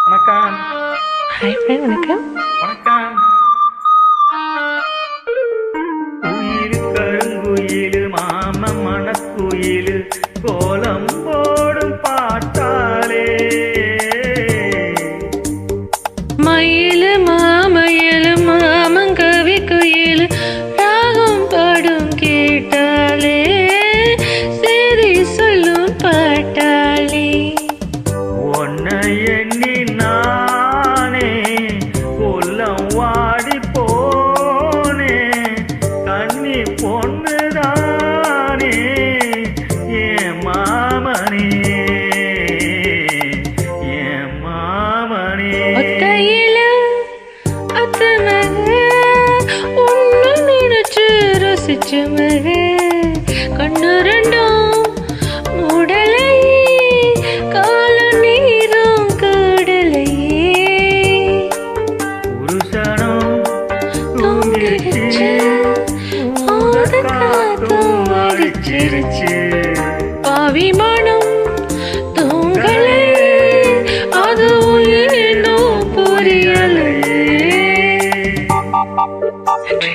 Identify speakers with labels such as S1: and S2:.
S1: வணக்கம்.
S2: Hi friend, வணக்கம்.
S1: வணக்கம். குயிலு கருங்குயிலு மாம மணக்குயிலு கோலம் போடும் பாட்டாலே
S2: மயிலு மாமயிலு மாமங்கவி குயிலு ராகம் பாடும் கேட்டாலே செய்தி சொல்லும் பாட்டாலே
S1: உன்னை எண்ணி நானே கொல்லம் வாடி போனே கண்ணி பொண்ணுதானே என் மாமனே என் மாமனே.
S2: ஒத்தையில அத்தமக ஒன்னு நினைச்சு ரசிச்ச மக கண்ணு ரெண்டும் மூடலை கால நீரும் கடலையே
S1: புருஷனும்
S2: தூங்கிடுச்சு
S1: ஊத காத்தும் அடிச்சிருச்சு
S2: பாவி மனம் தூங்கலை அது ஏனோ புரியலையே. நன்றி.